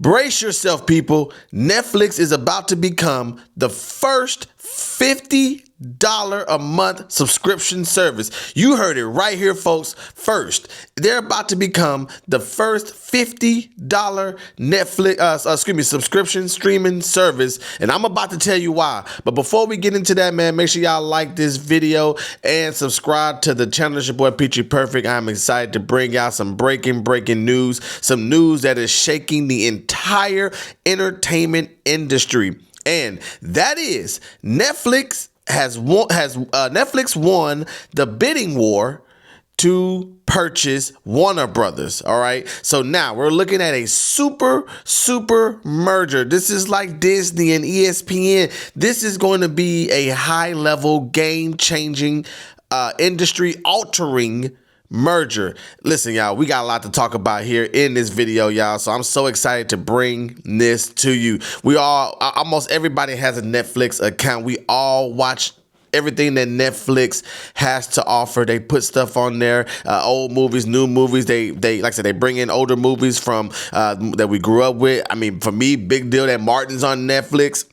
Brace yourself, people. Netflix is about to become the first $50 a month subscription service. You heard it right here, folks. First, they're about to become the first $50 Netflix, subscription streaming service, and I'm about to tell you why. But before we get into that, man, make sure y'all like this video and subscribe to the channel. It's your boy Peachy Perfect. I'm excited to bring y'all some breaking news, some news that is shaking the entire entertainment industry, and that is Netflix won the bidding war to purchase Warner Brothers. All right. So now we're looking at a super merger. This is like Disney and ESPN. This is going to be a high level, game changing, industry altering merger. Listen, y'all, we got a lot to talk about here in this video, y'all. So I'm so excited to bring this to you. Almost everybody has a Netflix account. We all watch everything that Netflix has to offer. They put stuff on there, old movies, new movies. They like I said, they bring in older movies from that we grew up with. I mean, for me, big deal that Martin's on Netflix.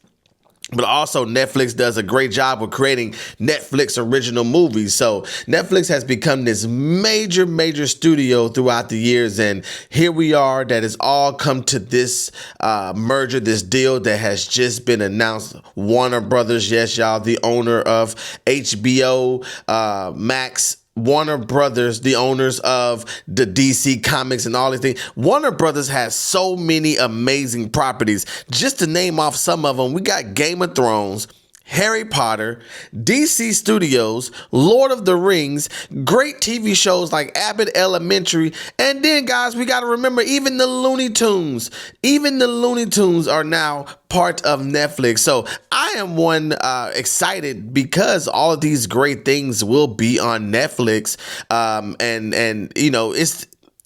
But also Netflix does a great job of creating Netflix original movies. So Netflix has become this major studio throughout the years. And here we are, that has all come to this merger, this deal that has just been announced. Warner Brothers, yes, y'all, the owner of HBO Max, Warner Brothers, the owners of the DC Comics and all these things. Warner Brothers has so many amazing properties. Just to name off some of them, we got Game of Thrones, Harry Potter, DC Studios, Lord of the Rings, great TV shows like Abbott Elementary, and then, guys, we got to remember, even the Looney Tunes. Even the Looney Tunes are now part of Netflix. So I am excited because all of these great things will be on Netflix. And you know,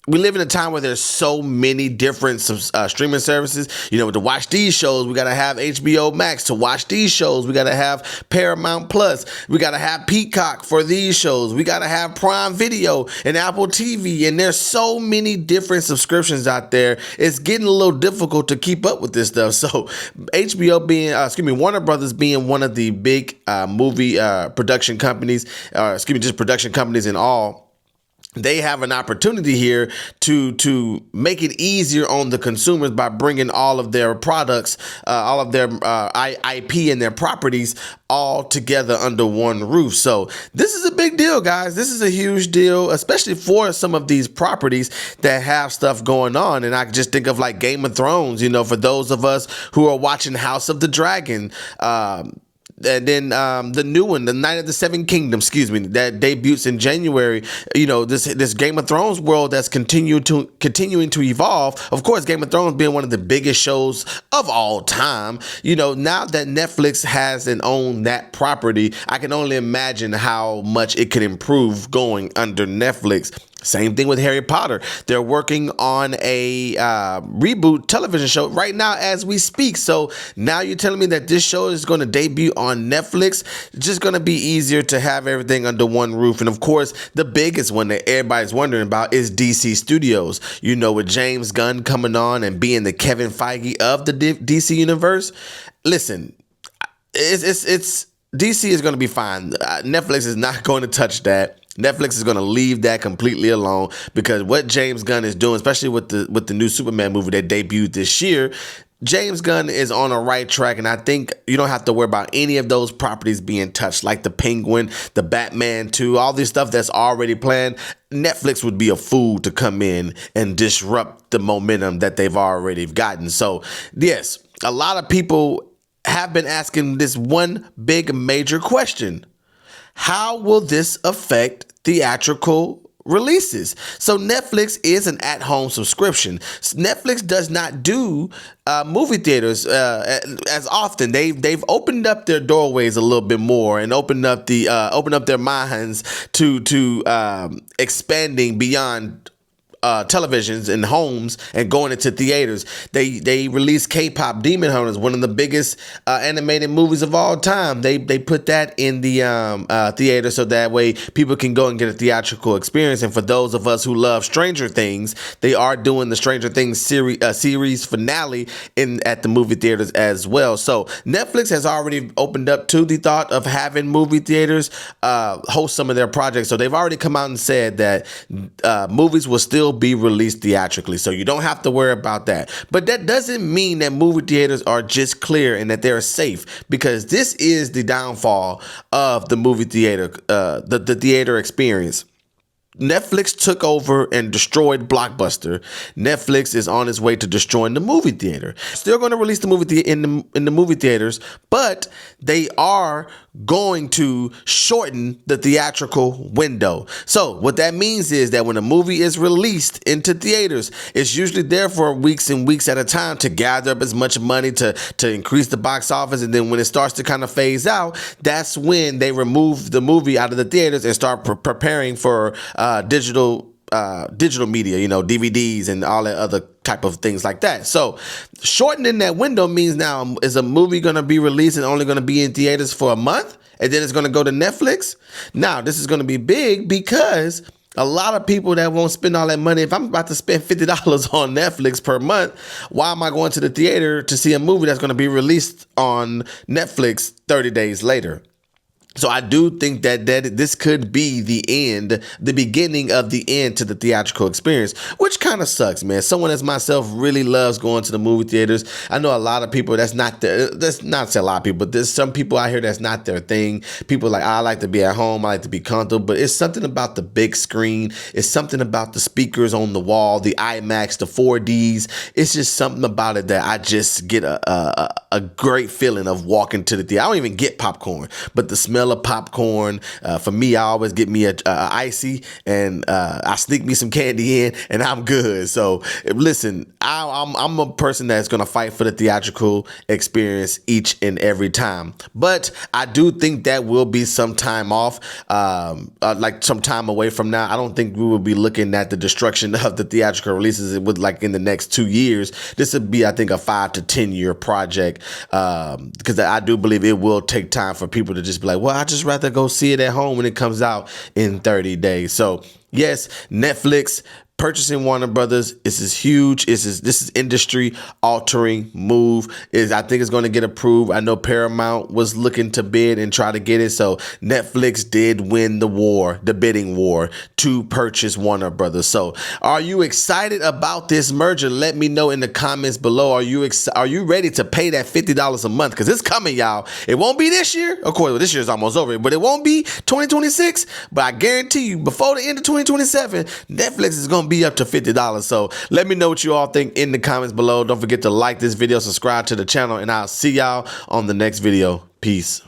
we live in a time where there's so many different streaming services. You know, to watch these shows, we got to have HBO Max. To watch these shows, we got to have Paramount Plus. We got to have Peacock for these shows. We got to have Prime Video and Apple TV. And there's so many different subscriptions out there. It's getting a little difficult to keep up with this stuff. So Warner Brothers being one of the big movie production companies, just production companies in all, they have an opportunity here to make it easier on the consumers by bringing all of their products, all of their IP and their properties all together under one roof. So this is a big deal, guys. This is a huge deal, especially for some of these properties that have stuff going on. And I just think of like Game of Thrones, you know, for those of us who are watching House of the Dragon, and then the new one, the Night of the Seven Kingdoms, that debuts in January. You know, this Game of Thrones world that's continuing to evolve. Of course, Game of Thrones being one of the biggest shows of all time. You know, now that Netflix has and own that property, I can only imagine how much it could improve going under Netflix. Same thing with Harry Potter. They're working on a reboot television show right now as we speak. So now you're telling me that this show is going to debut on Netflix. It's just going to be easier to have everything under one roof. And of course, the biggest one that everybody's wondering about is DC Studios. You know, with James Gunn coming on and being the Kevin Feige of the DC universe. Listen, it's DC is going to be fine. Netflix is not going to touch that. Netflix is going to leave that completely alone, because what James Gunn is doing, especially with the new Superman movie that debuted this year, James Gunn is on a right track, and I think you don't have to worry about any of those properties being touched, like the Penguin, the Batman 2, all this stuff that's already planned. Netflix would be a fool to come in and disrupt the momentum that they've already gotten. So yes, a lot of people have been asking this one big major question: how will this affect theatrical releases? So Netflix is an at-home subscription. Netflix does not do movie theaters as often. They've opened up their doorways a little bit more and opened up their minds to expanding beyond televisions and homes and going into theaters. They released K-pop Demon Hunters, one of the biggest animated movies of all time. They put that in the theater so that way people can go and get a theatrical experience. And for those of us who love Stranger Things, they are doing the Stranger Things series finale at the movie theaters as well. So Netflix has already opened up to the thought of having movie theaters host some of their projects. So they've already come out and said that movies will still be released theatrically, so you don't have to worry about that. But that doesn't mean that movie theaters are just clear and that they're safe, because this is the downfall of the movie theater, the theater experience. Netflix took over and destroyed Blockbuster. Netflix is on its way to destroying the movie theater. Still going to release the movie in the movie theaters, but they are going to shorten the theatrical window. So what that means is that when a movie is released into theaters, it's usually there for weeks and weeks at a time to gather up as much money to increase the box office. And then when it starts to kind of phase out, that's when they remove the movie out of the theaters and start preparing for digital media, DVDs and all that other type of things like that. So shortening that window means now, is a movie going to be released and only going to be in theaters for a month, and then it's going to go to Netflix? Now, this is going to be big because a lot of people that won't spend all that money. If I'm about to spend $50 on Netflix per month, why am I going to the theater to see a movie that's going to be released on Netflix 30 days later? So I do think that this could be the beginning of the end to the theatrical experience, which kind of sucks, man. Someone as myself really loves going to the movie theaters. I know a lot of people that's not a lot of people, but there's some people out here that's not their thing. People like, I like to be at home, I like to be comfortable, but it's something about the big screen. It's something about the speakers on the wall, the IMAX, the 4Ds. It's just something about it that I just get a great feeling of walking to the theater. I don't even get popcorn, but the smell of popcorn, for me, I always get me a icy, and I sneak me some candy in, and I'm good. So listen, I'm a person that's gonna fight for the theatrical experience each and every time. But I do think that will be some time off, like some time away from now. I don't think we will be looking at the destruction of the theatrical releases with like in the next 2 years. This would be, I think, a 5 to 10 year project, because I do believe it will take time for people to just be like, well, I just rather go see it at home when it comes out in 30 days. So yes, Netflix purchasing Warner Brothers, this is huge. This is industry altering move. I think it's going to get approved. I know Paramount was looking to bid and try to get it. So Netflix did win the bidding war to purchase Warner Brothers. So are you excited about this merger? Let me know in the comments below. Are you ready to pay that $50 a month? Because it's coming, y'all. It won't be this year. Of course, this year's almost over, but it won't be 2026. But I guarantee you, before the end of 2027, Netflix is going to be up to $50. So let me know what you all think in the comments below. Don't forget to like this video, subscribe to the channel, and I'll see y'all on the next video. Peace.